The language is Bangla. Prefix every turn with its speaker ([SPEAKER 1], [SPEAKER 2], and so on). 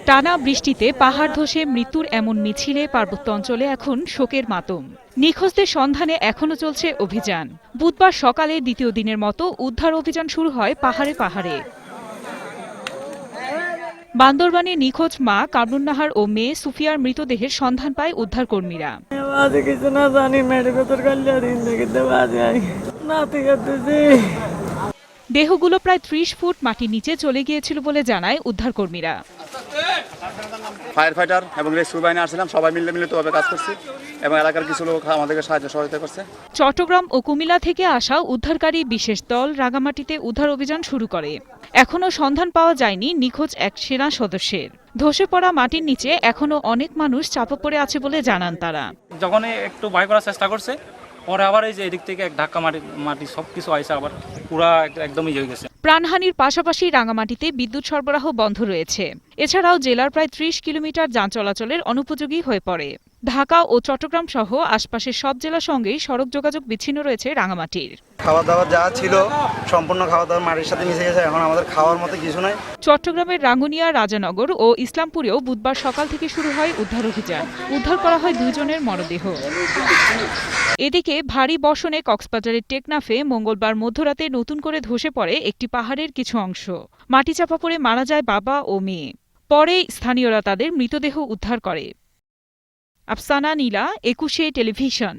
[SPEAKER 1] টানা বৃষ্টিতে পাহাড় ধসে মৃত্যুর এমন মিছিলে পার্বত্য অঞ্চলে এখন শোকের মাতম। নিখোঁজদের সন্ধানে এখনো চলছে অভিযান। বুধবার সকালে দ্বিতীয় দিনের মতো উদ্ধার অভিযান শুরু হয় পাহাড়ে পাহাড়ে। বান্দরবানে নিখোঁজ মা কামরুন্নাহার ও মেয়ে সুফিয়ার মৃতদেহের সন্ধান পায় উদ্ধারকর্মীরা। দেহগুলো প্রায় ৩০ ফুট মাটির নিচে চলে গিয়েছিল বলে জানায় উদ্ধারকর্মীরা।
[SPEAKER 2] ফায়ার ফাইটার এবং রেস্কিউ বাহিনী আসছিলাম, সবাই মিলিতভাবে কাজ করছি এবং এলাকার কিছু লোক আমাদেরকে সহযোগিতা করছে।
[SPEAKER 1] চট্টগ্রাম ও কুমিল্লা থেকে আসা উদ্ধারকারী বিশেষ দল রাঙামাটিতে উদ্ধার অভিযান শুরু করে। এখনো সন্ধান পাওয়া যায়নি নিখোঁজ এক সেনা সদস্যের। ধসে পড়া মাটির নিচে এখনো অনেক মানুষ চাপা পড়ে আছে বলে জানান তারা।
[SPEAKER 3] যখন একটু ভয় করার চেষ্টা করছে, পরে আবার এই যে এদিক থেকে এক ধাক্কা মাটি সবকিছু আইসে আবার পুরা একদমই হয়ে গেছে।
[SPEAKER 1] প্রাণহানির পাশাপাশি রাঙামাটিতে বিদ্যুৎ সরবরাহ বন্ধ রয়েছে। এছাড়াও জেলার প্রায় ৩০ কিলোমিটার যান চলাচলের অনুপযোগী হয়ে পড়ে। ঢাকা ও চট্টগ্রাম সহ আশপাশের সব জেলার সঙ্গেই সড়ক যোগাযোগ বিচ্ছিন্ন রয়েছে রাঙামাটির।
[SPEAKER 4] খাওয়া দাওয়া যা ছিল সম্পূর্ণ খাওয়া দাওয়া মাটির সাথে মিশে গেছে, এখন আমাদের খাওয়ার মতো কিছু নাই।
[SPEAKER 1] চট্টগ্রামের রাঙ্গুনিয়া, রাজানগর ও ইসলামপুরেও বুধবার সকাল থেকে শুরু হয় উদ্ধার অভিযান। উদ্ধার করা হয় ২ জনের মরদেহ। এদিকে ভারী বর্ষণে কক্সবাজারের টেকনাফে মঙ্গলবার মধ্যরাতে নতুন করে ধসে পড়ে একটি পাহাড়ের কিছু অংশ। মাটি চাপা পড়ে মারা যায় বাবা ও মেয়ে। পরে স্থানীয়রা তাদের মৃতদেহ উদ্ধার করে। আফসানা নীলা, ২১ টেলিভিশন।